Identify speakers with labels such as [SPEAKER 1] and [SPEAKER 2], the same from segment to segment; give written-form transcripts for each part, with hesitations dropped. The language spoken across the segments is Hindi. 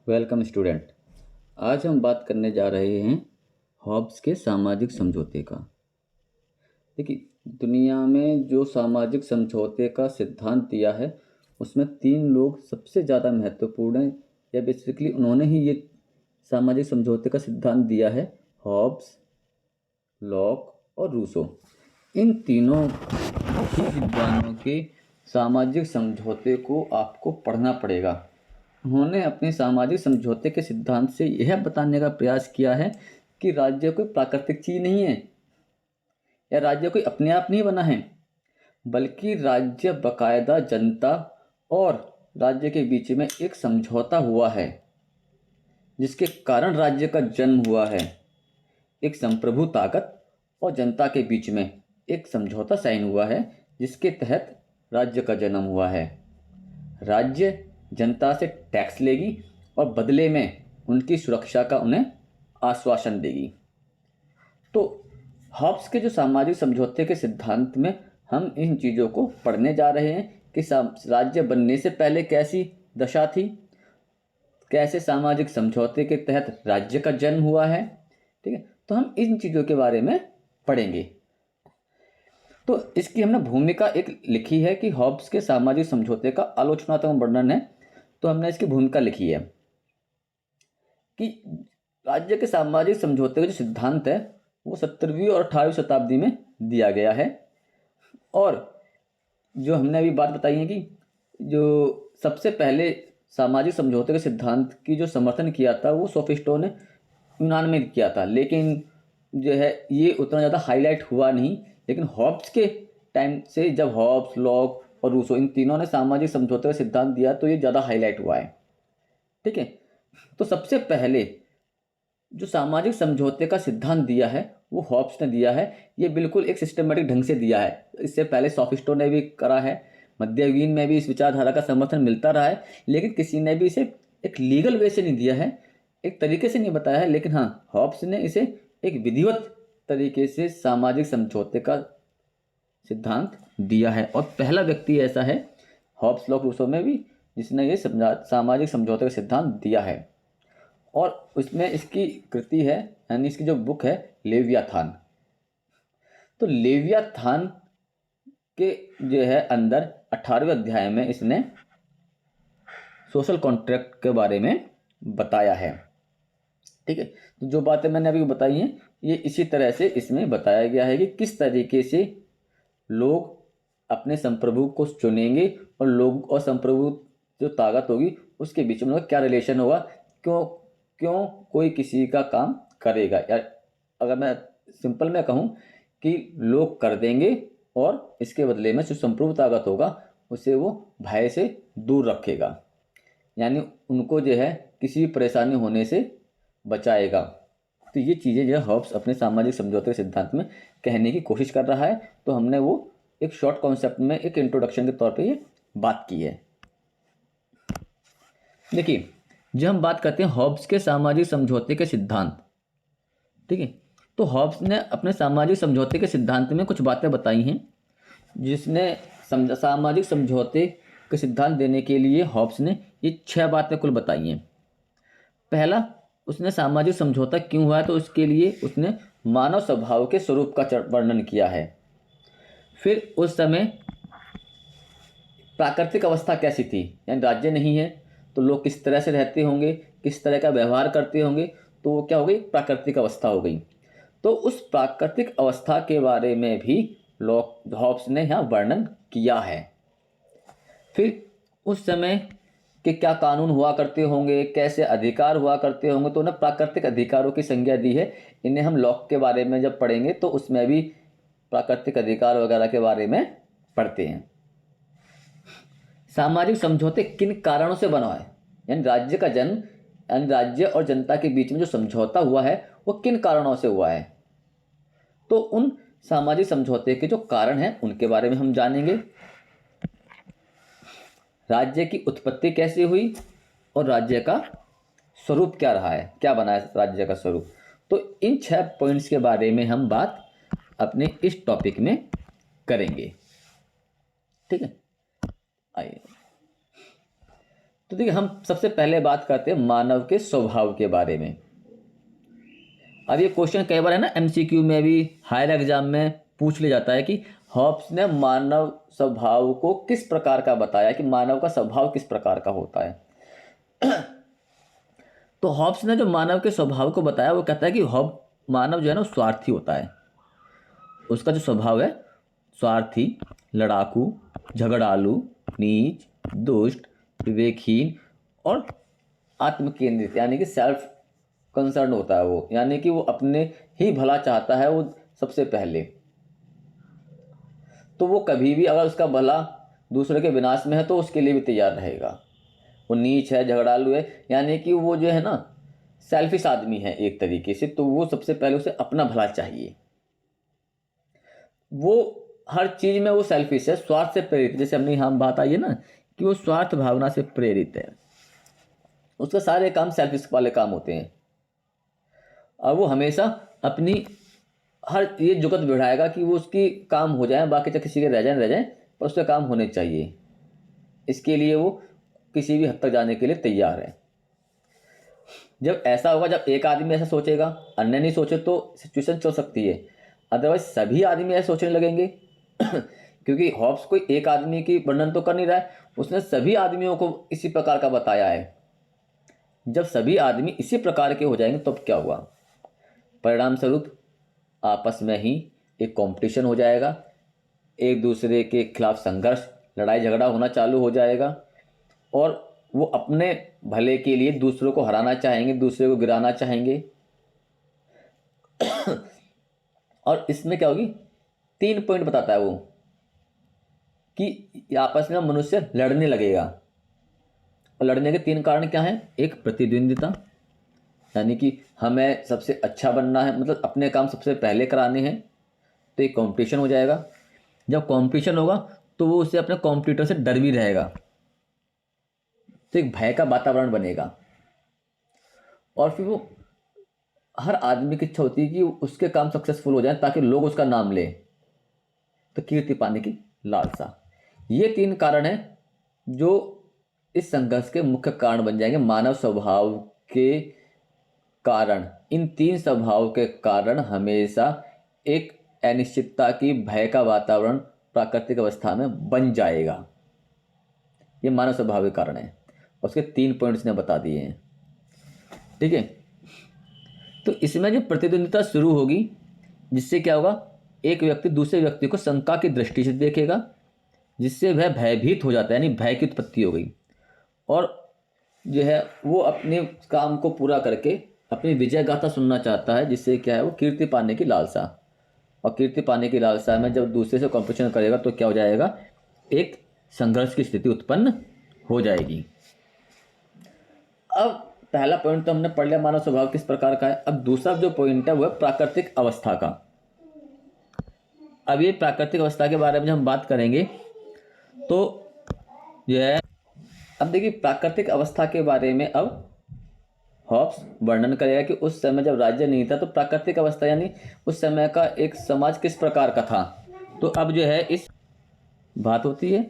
[SPEAKER 1] Welcome student. आज हम बात करने जा रहे हैं हॉब्स के सामाजिक समझौते का। देखिए, दुनिया में जो सामाजिक समझौते का सिद्धांत दिया है उसमें तीन लोग सबसे ज़्यादा महत्वपूर्ण हैं, या बेसिकली उन्होंने ही ये सामाजिक समझौते का सिद्धांत दिया है। हॉब्स, लॉक और रूसो। इन तीनों ही विद्वानों के सामाजिक समझौते को आपको पढ़ना पड़ेगा। उन्होंने अपने सामाजिक समझौते के सिद्धांत से यह बताने का प्रयास किया है कि राज्य कोई प्राकृतिक चीज नहीं है, या राज्य कोई अपने आप नहीं बना है, बल्कि राज्य बाकायदा जनता और राज्य के बीच में एक समझौता हुआ है, जिसके कारण राज्य का जन्म हुआ है। एक संप्रभु ताकत और जनता के बीच में एक समझौता साइन हुआ है, जिसके तहत राज्य का जन्म हुआ है। राज्य जनता से टैक्स लेगी और बदले में उनकी सुरक्षा का उन्हें आश्वासन देगी। तो हॉब्स के जो सामाजिक समझौते के सिद्धांत में हम इन चीज़ों को पढ़ने जा रहे हैं कि राज्य बनने से पहले कैसी दशा थी, कैसे सामाजिक समझौते के तहत राज्य का जन्म हुआ है। ठीक है, तो हम इन चीज़ों के बारे में पढ़ेंगे। तो इसकी हमने भूमिका एक लिखी है कि हॉब्स के सामाजिक समझौते का आलोचनात्मक वर्णन है। तो हमने इसकी भूमिका लिखी है कि राज्य के सामाजिक समझौते का जो सिद्धांत है वो 17वीं और 18वीं शताब्दी में दिया गया है। और जो हमने अभी बात बताई है कि जो सबसे पहले सामाजिक समझौते के सिद्धांत की जो समर्थन किया था वो सोफिस्टों ने यूनान में किया था, लेकिन जो है ये उतना ज़्यादा हाईलाइट हुआ नहीं। लेकिन हॉब्स के टाइम से जब हॉब्स, लॉक और रूसो इन तीनों ने सामाजिक समझौते का सिद्धांत दिया तो ये ज़्यादा हाईलाइट हुआ है। ठीक है, तो सबसे पहले जो सामाजिक समझौते का सिद्धांत दिया है वो हॉब्स ने दिया है। ये बिल्कुल एक सिस्टमेटिक ढंग से दिया है। इससे पहले सोफिस्टों ने भी करा है, मध्ययुगीन में भी इस विचारधारा का समर्थन मिलता रहा है, लेकिन किसी ने भी इसे एक लीगल वे से नहीं दिया है, एक तरीके से नहीं बताया है। लेकिन हाँ, हॉब्स ने इसे एक विधिवत तरीके से सामाजिक समझौते का सिद्धांत दिया है। और पहला व्यक्ति ऐसा है हॉब्स, लॉक, रूसो में भी जिसने ये सामाजिक समझौते का सिद्धांत दिया है। और उसमें इसकी कृति है, यानी इसकी जो बुक है लेवियाथान। तो लेवियाथान के जो है अंदर 18वें अध्याय में इसने सोशल कॉन्ट्रैक्ट के बारे में बताया है। ठीक है, तो जो बातें मैंने अभी बताई हैं ये इसी तरह से इसमें बताया गया है कि किस तरीके से लोग अपने संप्रभु को चुनेंगे और लोग और संप्रभु जो ताकत होगी उसके बीच में क्या रिलेशन होगा, क्यों क्यों कोई किसी का काम करेगा। या अगर मैं सिंपल में कहूँ कि लोग कर देंगे और इसके बदले में जो संप्रभु ताकत होगा उसे वो भय से दूर रखेगा, यानी उनको जो है किसी भी परेशानी होने से बचाएगा। तो ये चीज़ें जो है हॉब्स अपने सामाजिक समझौते के सिद्धांत में कहने की कोशिश कर रहा है। तो हमने वो एक शॉर्ट कॉन्सेप्ट में एक इंट्रोडक्शन के तौर पे ये बात की है। देखिए, जब हम बात करते हैं हॉब्स के सामाजिक समझौते के सिद्धांत, ठीक है, तो हॉब्स ने अपने सामाजिक समझौते के सिद्धांत में कुछ बातें बताई हैं, जिसने सामाजिक समझौते के सिद्धांत देने के लिए हॉब्स ने ये 6 बातें कुल बताई हैं। पहला, उसने सामाजिक समझौता क्यों हुआ है तो उसके लिए उसने मानव स्वभाव के स्वरूप का वर्णन किया है। फिर उस समय प्राकृतिक अवस्था कैसी थी, यानी राज्य नहीं है तो लोग किस तरह से रहते होंगे, किस तरह का व्यवहार करते होंगे, तो वो क्या हो गई, प्राकृतिक अवस्था हो गई। तो उस प्राकृतिक अवस्था के बारे में भी हॉब्स ने यहाँ वर्णन किया है। फिर उस समय के क्या कानून हुआ करते होंगे, कैसे अधिकार हुआ करते होंगे, तो उन्हें प्राकृतिक अधिकारों की संज्ञा दी है। इन्हें हम लॉक के बारे में जब पढ़ेंगे तो उसमें भी प्राकृतिक अधिकार वगैरह के बारे में पढ़ते हैं। सामाजिक समझौते किन कारणों से बना है, यानी राज्य का जन्म, यानी राज्य और जनता के बीच में जो समझौता हुआ है वो किन कारणों से हुआ है। तो उन सामाजिक समझौते के जो कारण हैं उनके बारे में हम जानेंगे। राज्य की उत्पत्ति कैसे हुई और राज्य का स्वरूप क्या रहा है, क्या बना है राज्य का स्वरूप। तो इन 6 पॉइंट्स के बारे में हम बात अपने इस टॉपिक में करेंगे। ठीक है, आइए। तो देखिए, हम सबसे पहले बात करते हैं मानव के स्वभाव के बारे में। अब ये क्वेश्चन कई बार है ना, एमसीक्यू में भी, हायर एग्जाम में पूछ लिया जाता है कि हॉब्स ने मानव स्वभाव को किस प्रकार का बताया, कि मानव का स्वभाव किस प्रकार का होता है। तो हॉब्स ने जो मानव के स्वभाव को बताया, वो कहता है कि मानव जो है ना, वो स्वार्थी होता है। उसका जो स्वभाव है, स्वार्थी, लड़ाकू, झगड़ालू, नीच, दुष्ट, विवेकहीन और आत्मकेंद्रित, यानी कि सेल्फ कंसर्न होता है वो, यानी कि वो अपने ही भला चाहता है वो सबसे पहले। तो वो कभी भी अगर उसका भला दूसरे के विनाश में है तो उसके लिए भी तैयार रहेगा। वो नीच है, झगड़ालू है, यानी कि वो जो है ना, सेल्फिश आदमी है एक तरीके से। तो वो सबसे पहले उसे अपना भला चाहिए। वो हर चीज में वो सेल्फिश है, स्वार्थ से प्रेरित। जैसे हमने यहाँ बात आई है ना कि वो स्वार्थ भावना से प्रेरित है, उसके सारे काम सेल्फिश वाले काम होते हैं। और वो हमेशा अपनी हर ये जुगत बढ़ाएगा कि वो उसकी काम हो जाए, बाकी चाहे किसी के रह जाए, पर उसके काम होने चाहिए। इसके लिए वो किसी भी हद तक जाने के लिए तैयार है। जब ऐसा होगा, जब एक आदमी ऐसा सोचेगा, अन्य नहीं सोचे, तो सिचुएशन चल सकती है। अदरवाइज सभी आदमी ऐसे सोचने लगेंगे। क्योंकि हॉब्स कोई एक आदमी की वर्णन तो कर नहीं रहा है, उसने सभी आदमियों को इसी प्रकार का बताया है। जब सभी आदमी इसी प्रकार के हो जाएंगे तो क्या हुआ, परिणाम स्वरूप आपस में ही एक कंपटीशन हो जाएगा, एक दूसरे के खिलाफ संघर्ष, लड़ाई झगड़ा होना चालू हो जाएगा। और वो अपने भले के लिए दूसरों को हराना चाहेंगे, दूसरे को गिराना चाहेंगे। और इसमें क्या होगी, 3 पॉइंट बताता है वो कि आपस में मनुष्य लड़ने लगेगा। और लड़ने के 3 कारण क्या हैं? एक, प्रतिद्वंदिता, यानी कि हमें सबसे अच्छा बनना है, मतलब अपने काम सबसे पहले कराने हैं, तो एक कंपटीशन हो जाएगा। जब कंपटीशन होगा तो वो उससे अपने कॉम्पिटिटर से डर भी रहेगा, तो एक भय का वातावरण बनेगा। और फिर वो हर आदमी की इच्छा होती है कि उसके काम सक्सेसफुल हो जाए ताकि लोग उसका नाम लें, तो कीर्ति पाने की लालसा। ये 3 कारण हैं जो इस संघर्ष के मुख्य कारण बन जाएंगे। मानव स्वभाव के कारण, इन 3 स्वभाव के कारण हमेशा एक अनिश्चितता की, भय का वातावरण प्राकृतिक अवस्था में बन जाएगा। ये मानव स्वभाव के कारण है। उसके 3 पॉइंट्स ने बता दिए हैं। ठीक है, तो इसमें जो प्रतिद्वंदिता शुरू होगी, जिससे क्या होगा, एक व्यक्ति दूसरे व्यक्ति को शंका की दृष्टि से देखेगा, जिससे वह भयभीत हो जाता है, यानी भय की उत्पत्ति हो गई। और जो है वो अपने काम को पूरा करके अपनी विजय गाथा सुनना चाहता है, जिससे क्या है, वो कीर्ति पाने की लालसा। और कीर्ति पाने की लालसा में जब दूसरे से कॉम्पिटिशन करेगा तो क्या हो जाएगा, एक संघर्ष की स्थिति उत्पन्न हो जाएगी। अब पहला पॉइंट तो हमने पढ़ लिया, मानव स्वभाव किस प्रकार का है। अब दूसरा जो पॉइंट है वो है प्राकृतिक अवस्था का। अब ये प्राकृतिक अवस्था के बारे में जब हम बात करेंगे तो यह है, अब देखिए प्राकृतिक अवस्था के बारे में अब हॉब्स वर्णन करेगा कि उस समय जब राज्य नहीं था तो प्राकृतिक अवस्था यानी उस समय का एक समाज किस प्रकार का था। तो अब जो है इस बात होती है,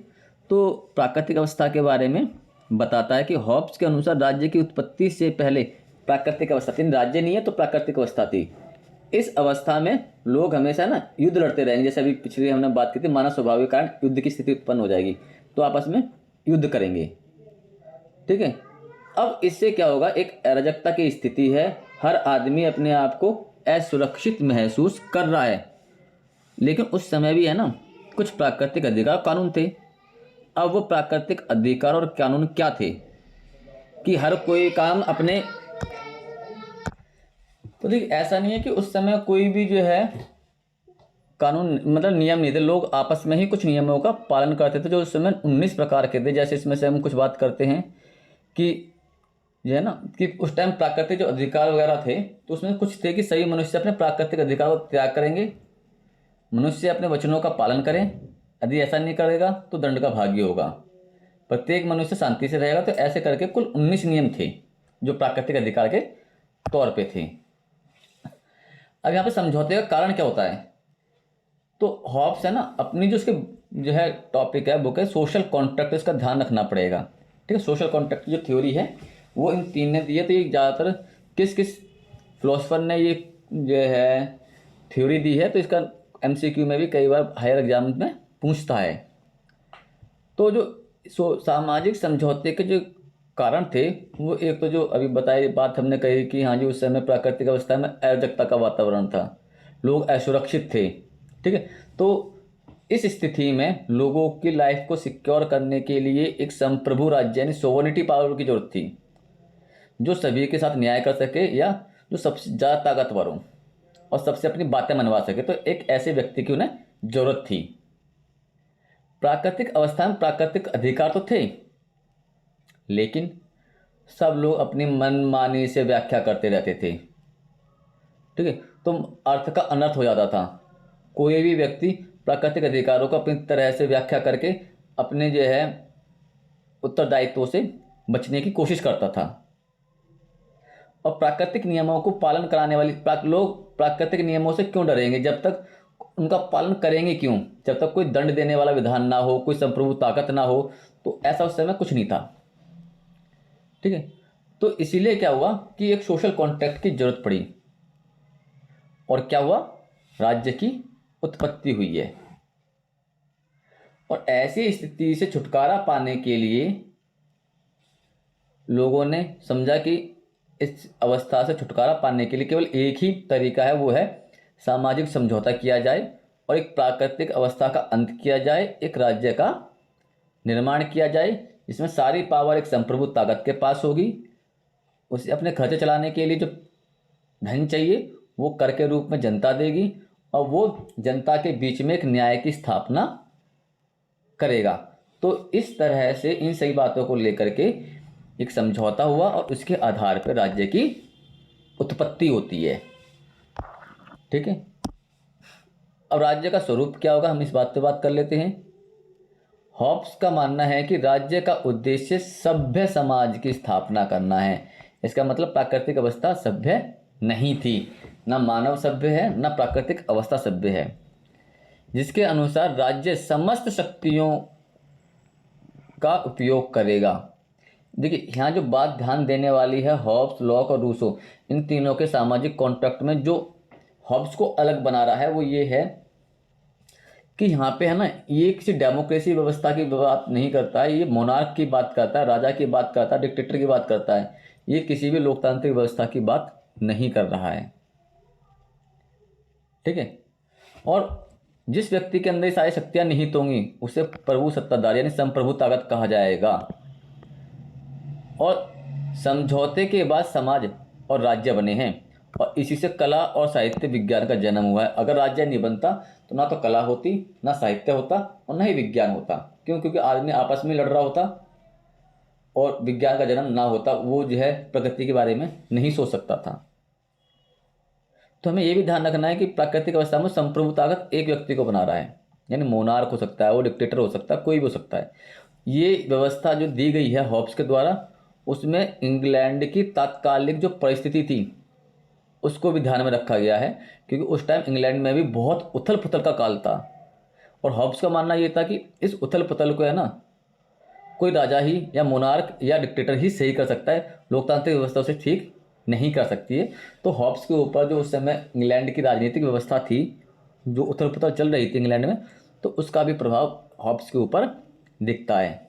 [SPEAKER 1] तो प्राकृतिक अवस्था के बारे में बताता है कि हॉब्स के अनुसार राज्य की उत्पत्ति से पहले प्राकृतिक अवस्था थी। राज्य नहीं है तो प्राकृतिक अवस्था थी। इस अवस्था में लोग हमेशा ना युद्ध लड़ते रहेंगे। जैसे अभी पिछले हमने बात की थी, मानव स्वभाव के कारण युद्ध की स्थिति उत्पन्न हो जाएगी, तो आपस में युद्ध करेंगे। ठीक है, अब इससे क्या होगा, एक अराजकता की स्थिति है। हर आदमी अपने आप को असुरक्षित महसूस कर रहा है। लेकिन उस समय भी है ना, कुछ प्राकृतिक अधिकार कानून थे। अब वो प्राकृतिक अधिकार और कानून क्या थे कि हर कोई काम अपने, तो देखिए ऐसा नहीं है कि उस समय कोई भी जो है कानून मतलब नियम नहीं थे। लोग आपस में ही कुछ नियमों का पालन करते थे, जो उस समय 19 प्रकार के थे। जैसे इसमें से हम कुछ बात करते हैं कि जो है ना, कि उस टाइम प्राकृतिक जो अधिकार वगैरह थे तो उसमें कुछ थे कि सभी मनुष्य अपने प्राकृतिक अधिकार को त्याग करेंगे, मनुष्य अपने वचनों का पालन करें, यदि ऐसा नहीं करेगा तो दंड का भागी होगा, प्रत्येक मनुष्य शांति से रहेगा। तो ऐसे करके कुल 19 नियम थे जो प्राकृतिक अधिकार के तौर पे थे। अब यहाँ पे समझौते का कारण क्या होता है, तो हॉब्स है ना, अपनी जो उसके जो है टॉपिक है, बुक है सोशल कॉन्ट्रैक्ट, इसका ध्यान रखना पड़ेगा। ठीक है। सोशल कॉन्ट्रैक्ट की जो थ्योरी है वो इन तीन ने दी है। तो ये ज़्यादातर किस किस फिलोसफर ने ये जो है थ्योरी दी है, तो इसका एमसीक्यू में भी कई बार हायर एग्जाम में पूछता है। तो जो सामाजिक समझौते के जो कारण थे, वो एक तो जो अभी बताई बात हमने कही कि हाँ जी, उस समय प्राकृतिक अवस्था में अराजकता का वातावरण था, लोग असुरक्षित थे, ठीक है। तो इस स्थिति में लोगों की लाइफ को सिक्योर करने के लिए एक संप्रभु राज्य यानी सोवरेनिटी पावर की जरूरत थी, जो सभी के साथ न्याय कर सके या जो सबसे ज़्यादा ताकतवर हो और सबसे अपनी बातें मनवा सके। तो एक ऐसे व्यक्ति की उन्हें जरूरत थी। प्राकृतिक अवस्था में प्राकृतिक अधिकार तो थे, लेकिन सब लोग अपनी मनमानी से व्याख्या करते रहते थे, ठीक है। तो अर्थ का अनर्थ हो जाता था। कोई भी व्यक्ति प्राकृतिक अधिकारों को अपनी तरह से व्याख्या करके अपने जो है उत्तरदायित्वों से बचने की कोशिश करता था। और प्राकृतिक नियमों को पालन कराने वाली लोग प्राकृतिक नियमों से क्यों डरेंगे? जब तक उनका पालन करेंगे क्यों? जब तक कोई दंड देने वाला विधान ना हो, कोई संप्रभु ताकत ना हो। तो ऐसा उस समय कुछ नहीं था, ठीक है। तो इसीलिए क्या हुआ कि एक सोशल कॉन्ट्रैक्ट की जरूरत पड़ी, और क्या हुआ, राज्य की उत्पत्ति हुई है। और ऐसी स्थिति से छुटकारा पाने के लिए लोगों ने समझा कि इस अवस्था से छुटकारा पाने के लिए केवल एक ही तरीका है, वो है सामाजिक समझौता किया जाए और एक प्राकृतिक अवस्था का अंत किया जाए, एक राज्य का निर्माण किया जाए जिसमें सारी पावर एक संप्रभु ताकत के पास होगी। उसे अपने खर्चे चलाने के लिए जो धन चाहिए वो कर के रूप में जनता देगी, और वो जनता के बीच में एक न्याय की स्थापना करेगा। तो इस तरह से इन सही बातों को लेकर के एक समझौता हुआ और उसके आधार पर राज्य की उत्पत्ति होती है, ठीक है। अब राज्य का स्वरूप क्या होगा, हम इस बात पे बात कर लेते हैं। हॉब्स का मानना है कि राज्य का उद्देश्य सभ्य समाज की स्थापना करना है। इसका मतलब प्राकृतिक अवस्था सभ्य नहीं थी, ना मानव सभ्य है, ना प्राकृतिक अवस्था सभ्य है, जिसके अनुसार राज्य समस्त शक्तियों का उपयोग करेगा। देखिए यहाँ जो बात ध्यान देने वाली है, हॉब्स, लॉक और रूसो, इन तीनों के सामाजिक कॉन्ट्रैक्ट में जो हॉब्स को अलग बना रहा है वो ये है कि यहाँ पे है ना, ये किसी डेमोक्रेसी व्यवस्था की बात नहीं करता है, ये मोनार्क की बात करता है, राजा की बात करता है, डिक्टेटर की बात करता है। ये किसी भी लोकतांत्रिक व्यवस्था की बात नहीं कर रहा है, ठीक है। और जिस व्यक्ति के अंदर ये सारी शक्तियां निहित होंगी उसे प्रभु सत्ताधार यानी संप्रभु ताकत कहा जाएगा। और समझौते के बाद समाज और राज्य बने हैं, और इसी से कला और साहित्य विज्ञान का जन्म हुआ है। अगर राज्य नहीं बनता तो ना तो कला होती, ना साहित्य होता, और ना ही विज्ञान होता। क्यों? क्योंकि आदमी आपस में लड़ रहा होता, और विज्ञान का जन्म ना होता, वो जो है प्रकृति के बारे में नहीं सोच सकता था। तो हमें ये भी ध्यान रखना है कि प्राकृतिक अवस्था में संप्रभु ताकत एक व्यक्ति को बना रहा है, यानी मोनार्क हो सकता है, वो डिक्टेटर हो सकता है, कोई भी हो सकता है। ये व्यवस्था जो दी गई है हॉब्स के द्वारा, उसमें इंग्लैंड की तात्कालिक जो परिस्थिति थी उसको भी ध्यान में रखा गया है, क्योंकि उस टाइम इंग्लैंड में भी बहुत उथल पुथल का काल था। और हॉब्स का मानना ये था कि इस उथल पुथल को है ना, कोई राजा ही या मोनार्क या डिक्टेटर ही सही कर सकता है, लोकतांत्रिक व्यवस्था उसे ठीक नहीं कर सकती है। तो हॉब्स के ऊपर जो उस समय इंग्लैंड की राजनीतिक व्यवस्था थी, जो उथल पुथल चल रही थी इंग्लैंड में, तो उसका भी प्रभाव हॉब्स के ऊपर दिखता है।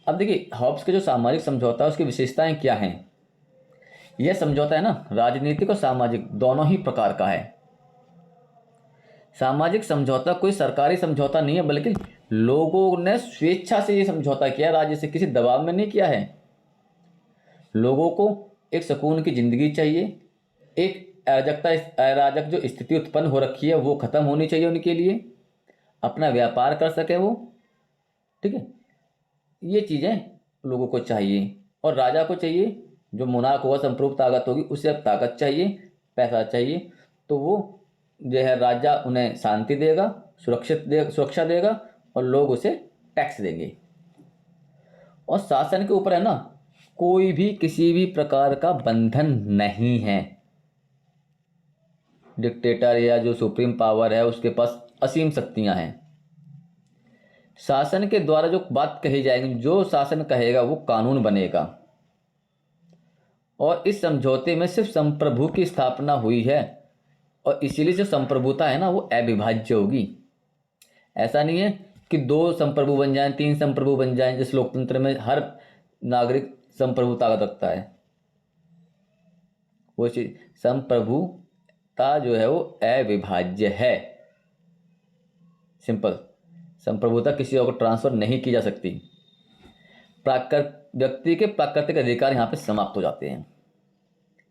[SPEAKER 1] अब देखिए हॉब्स के जो सामाजिक समझौता है उसकी विशेषताएं क्या हैं। यह समझौता है ना, राजनीतिक और सामाजिक दोनों ही प्रकार का है। सामाजिक समझौता कोई सरकारी समझौता नहीं है, बल्कि लोगों ने स्वेच्छा से ये समझौता किया, राज्य से किसी दबाव में नहीं किया है। लोगों को एक सुकून की जिंदगी चाहिए, एक अराजक जो स्थिति उत्पन्न हो रखी है वो खत्म होनी चाहिए उनके लिए, अपना व्यापार कर सके वो, ठीक है। ये चीज़ें लोगों को चाहिए। और राजा को चाहिए, जो मुनाक होगा, संप्रभु ताकत होगी, उसे अब ताकत चाहिए, पैसा चाहिए। तो वो जो है राजा उन्हें शांति देगा, सुरक्षा देगा, और लोग उसे टैक्स देंगे। और शासन के ऊपर है ना, कोई भी किसी भी प्रकार का बंधन नहीं है। डिक्टेटर या जो सुप्रीम पावर है उसके पास असीम शक्तियां हैं। शासन के द्वारा जो बात कही जाएगी, जो शासन कहेगा वो कानून बनेगा। और इस समझौते में सिर्फ संप्रभु की स्थापना हुई है, और इसीलिए जो संप्रभुता है ना वो अविभाज्य होगी। ऐसा नहीं है कि 2 संप्रभु बन जाएं, 3 संप्रभु बन जाएं, जिस लोकतंत्र में हर नागरिक संप्रभुता रखता है। वो चीज संप्रभुता जो है वो अविभाज्य है, सिंपल। संप्रभुता किसी और को ट्रांसफर नहीं की जा सकती। व्यक्ति के प्राकृतिक अधिकार यहाँ पे समाप्त हो जाते हैं,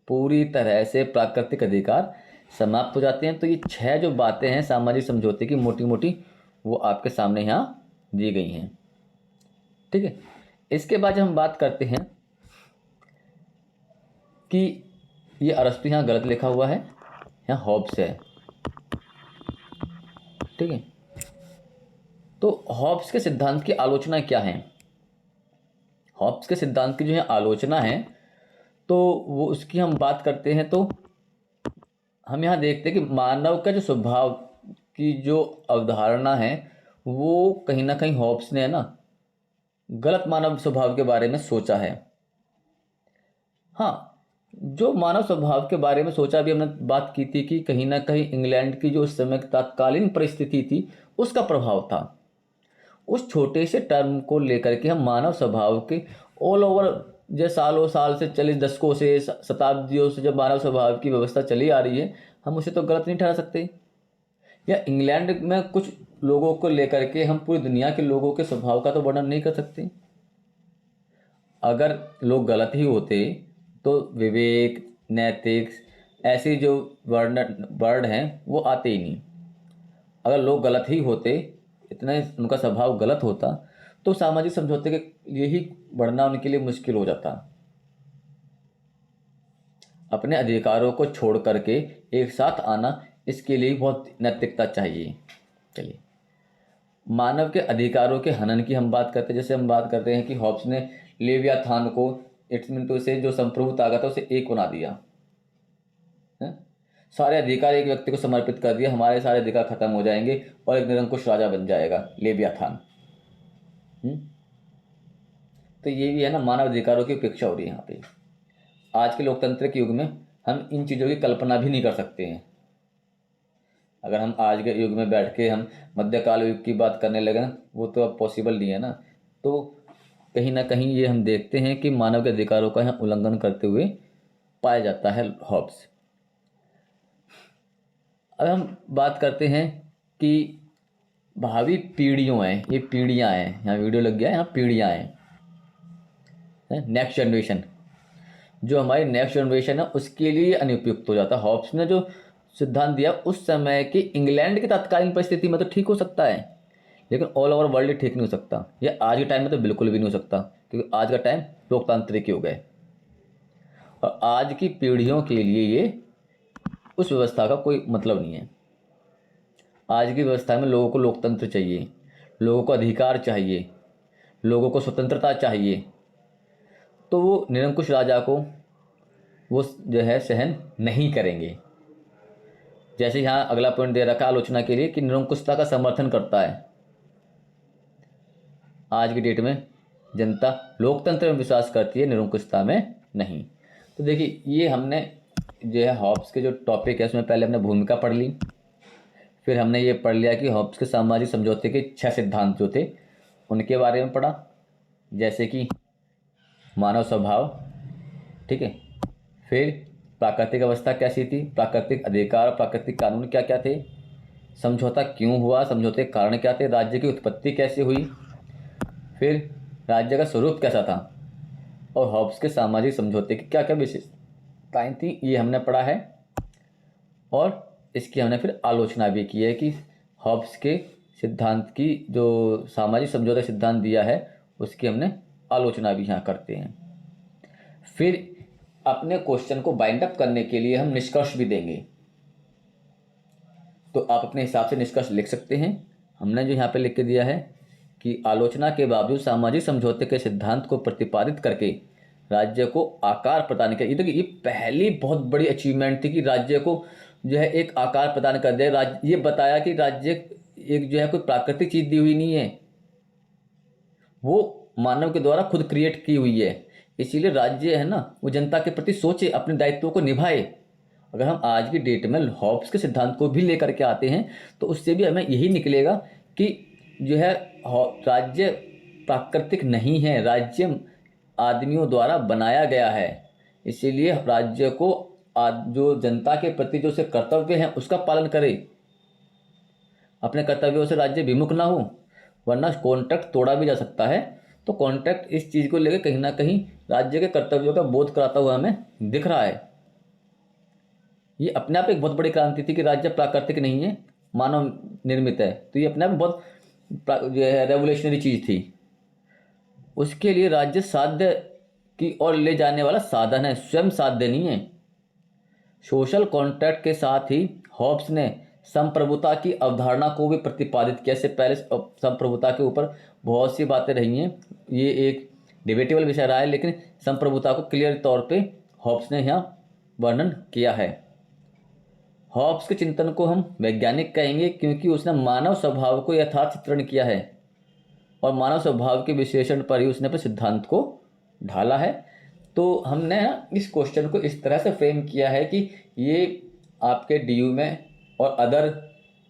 [SPEAKER 1] पूरी तरह से प्राकृतिक अधिकार समाप्त हो जाते हैं। तो ये 6 जो बातें हैं सामाजिक समझौते की, मोटी मोटी, वो आपके सामने यहाँ दी गई हैं। ठीक है, इसके बाद हम बात करते हैं कि ये अरस्तु यहाँ गलत लिखा हुआ है, यहाँ हॉब्स है। ठीक है, तो हॉब्स के सिद्धांत की आलोचना क्या है? हॉब्स के सिद्धांत की जो है आलोचना है, तो वो उसकी हम बात करते हैं तो हम यहाँ देखते हैं कि मानव का जो स्वभाव की जो अवधारणा है वो कहीं ना कहीं हॉब्स ने, है ना, गलत मानव स्वभाव के बारे में सोचा है। हाँ, जो मानव स्वभाव के बारे में सोचा, भी हमने बात की थी कि कहीं ना कहीं इंग्लैंड की जो उस समय तत्कालीन परिस्थिति थी उसका प्रभाव था। उस छोटे से टर्म को लेकर के हम मानव स्वभाव के ऑल ओवर, जो सालों साल से चले, दशकों से, शताब्दियों से जब मानव स्वभाव की व्यवस्था चली आ रही है, हम उसे तो गलत नहीं ठहरा सकते। या इंग्लैंड में कुछ लोगों को लेकर के हम पूरी दुनिया के लोगों के स्वभाव का तो वर्णन नहीं कर सकते। अगर लोग गलत ही होते तो विवेक, नैतिक, ऐसे जो वर्ड हैं वो आते ही नहीं। अगर लोग गलत ही होते, इतना उनका स्वभाव गलत होता, तो सामाजिक समझौते के लिए ही बढ़ना उनके लिए मुश्किल हो जाता। अपने अधिकारों को छोड़ करके एक साथ आना, इसके लिए बहुत नैतिकता चाहिए। चलिए, मानव के अधिकारों के हनन की हम बात करते हैं। जैसे हम बात करते हैं कि हॉब्स ने लेवियाथान को, इट्समिनटो से जो संप्रभु ताकत है उसे एक बना दिया है? सारे अधिकार एक व्यक्ति को समर्पित कर दिया, हमारे सारे अधिकार खत्म हो जाएंगे और एक निरंकुश राजा बन जाएगा लेवियाथान। तो ये भी है ना, मानव अधिकारों की उपेक्षा हो रही है यहाँ पे। आज के लोकतंत्र के युग में हम इन चीज़ों की कल्पना भी नहीं कर सकते हैं। अगर हम आज के युग में बैठ के हम मध्यकाल युग की बात करने लगे ना, वो तो अब पॉसिबल नहीं है ना। तो कहीं ना कहीं ये हम देखते हैं कि मानव के अधिकारों का यहाँ उल्लंघन करते हुए पाया जाता है हॉब्स। अब हम बात करते हैं कि भावी पीढ़ियों हैं, ये पीढ़ियाँ हैं, यहाँ वीडियो लग गया है, यहाँ पीढ़ियाँ हैं, नेक्स्ट जनरेशन। जो हमारी नेक्स्ट जनरेशन है उसके लिए अनुपयुक्त हो जाता है। हॉब्स ने जो सिद्धांत दिया उस समय की इंग्लैंड की तत्कालीन परिस्थिति में तो ठीक हो सकता है, लेकिन ऑल ओवर वर्ल्ड ठीक नहीं हो सकता। ये आज के टाइम में तो बिल्कुल भी नहीं हो सकता, क्योंकि आज का टाइम लोकतांत्रिक युग है और आज की पीढ़ियों के लिए ये उस व्यवस्था का कोई मतलब नहीं है। आज की व्यवस्था में लोगों को लोकतंत्र चाहिए, लोगों को अधिकार चाहिए, लोगों को स्वतंत्रता चाहिए। तो वो निरंकुश राजा को वो जो है सहन नहीं करेंगे। जैसे यहाँ अगला पॉइंट दे रखा है आलोचना के लिए कि निरंकुशता का समर्थन करता है। आज की डेट में जनता लोकतंत्र में विश्वास करती है, निरंकुशता में नहीं। तो देखिए, ये हमने जो है हॉब्स के जो टॉपिक है उसमें पहले हमने भूमिका पढ़ ली, फिर हमने ये पढ़ लिया कि हॉब्स के सामाजिक समझौते के 6 सिद्धांत जो थे उनके बारे में पढ़ा, जैसे कि मानव स्वभाव, ठीक है, फिर प्राकृतिक अवस्था कैसी थी, प्राकृतिक अधिकार, प्राकृतिक कानून क्या क्या थे, समझौता क्यों हुआ, समझौते के कारण क्या थे, राज्य की उत्पत्ति कैसे हुई, फिर राज्य का स्वरूप कैसा था, और हॉब्स के सामाजिक समझौते की क्या क्या विशेषताएं थी, ये हमने पढ़ा है। और इसकी हमने फिर आलोचना भी की है कि हॉब्स के सिद्धांत की जो सामाजिक समझौता सिद्धांत दिया है उसकी हमने आलोचना भी यहाँ करते हैं। फिर अपने क्वेश्चन को बाइंड अप करने के लिए हम निष्कर्ष भी देंगे, तो आप अपने हिसाब से निष्कर्ष लिख सकते हैं। हमने जो यहाँ पे लिख के दिया है कि आलोचना के बावजूद सामाजिक समझौते के सिद्धांत को प्रतिपादित करके राज्य को आकार प्रदान किया। ये तो ये पहली बहुत बड़ी अचीवमेंट थी कि राज्य को जो है एक आकार प्रदान कर दिया। ये बताया कि राज्य एक जो है कोई प्राकृतिक चीज़ दी हुई नहीं है, वो मानव के द्वारा खुद क्रिएट की हुई है। इसीलिए राज्य है ना, वो जनता के प्रति सोचे, अपने दायित्वों को निभाए। अगर हम आज की डेट में हॉब्स के सिद्धांत को भी लेकर के आते हैं तो उससे भी हमें यही निकलेगा कि जो है राज्य प्राकृतिक नहीं है, राज्य आदमियों द्वारा बनाया गया है। इसीलिए राज्य को जो जनता के प्रति जो उसे कर्तव्य है उसका पालन करे, अपने कर्तव्यों से राज्य विमुख ना हो, वरना कॉन्ट्रैक्ट तोड़ा भी जा सकता है। तो कॉन्ट्रैक्ट इस चीज़ को लेकर कहीं ना कहीं राज्य के कर्तव्यों का बोध कराता हुआ हमें दिख रहा है। ये अपने आप एक बहुत बड़ी क्रांति थी कि राज्य प्राकृतिक नहीं है, मानव निर्मित है। तो ये अपने आप में बहुत जो है रेवोल्यूशनरी चीज़ थी। उसके लिए राज्य साध्य की ओर ले जाने वाला साधन है, स्वयं साध्य नहीं है। सोशल कॉन्ट्रैक्ट के साथ ही हॉब्स ने संप्रभुता की अवधारणा को भी प्रतिपादित किया। इससे पहले संप्रभुता के ऊपर बहुत सी बातें रही हैं, ये एक डिबेटेबल विषय रहा है, लेकिन संप्रभुता को क्लियर तौर पे हॉब्स ने यहाँ वर्णन किया है। हॉब्स के चिंतन को हम वैज्ञानिक कहेंगे क्योंकि उसने मानव स्वभाव को यथार्थ चित्रण किया है और मानव स्वभाव के विश्लेषण पर ही उसने अपने सिद्धांत को ढाला है। तो हमने इस क्वेश्चन को इस तरह से फ्रेम किया है कि ये आपके डीयू में और अदर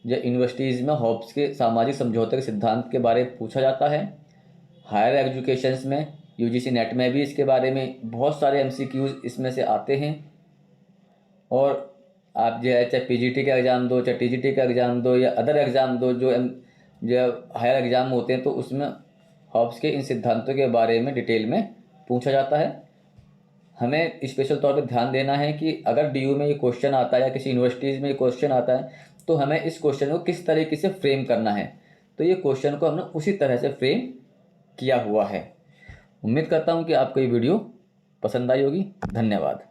[SPEAKER 1] जो यूनिवर्सिटीज़ में हॉब्स के सामाजिक समझौते के सिद्धांत के बारे में पूछा जाता है। हायर एजुकेशंस में यूजीसी नेट में भी इसके बारे में बहुत सारे एमसीक्यूज इसमें से आते हैं। और आप जो है चाहे पीजीटी का एग्ज़ाम दो, चाहे टीजीटी का एग्ज़ाम दो या अदर एग्ज़ाम दो जो हायर एग्ज़ाम होते हैं, तो उसमें हॉब्स के इन सिद्धांतों के बारे में डिटेल में पूछा जाता है। हमें स्पेशल तौर पर ध्यान देना है कि अगर डीयू में ये क्वेश्चन आता है या किसी यूनिवर्सिटीज़ में ये क्वेश्चन आता है तो हमें इस क्वेश्चन को किस तरीके से फ्रेम करना है। तो ये क्वेश्चन को हमने उसी तरह से फ्रेम किया हुआ है। उम्मीद करता हूँ कि आपको ये वीडियो पसंद आई होगी। धन्यवाद।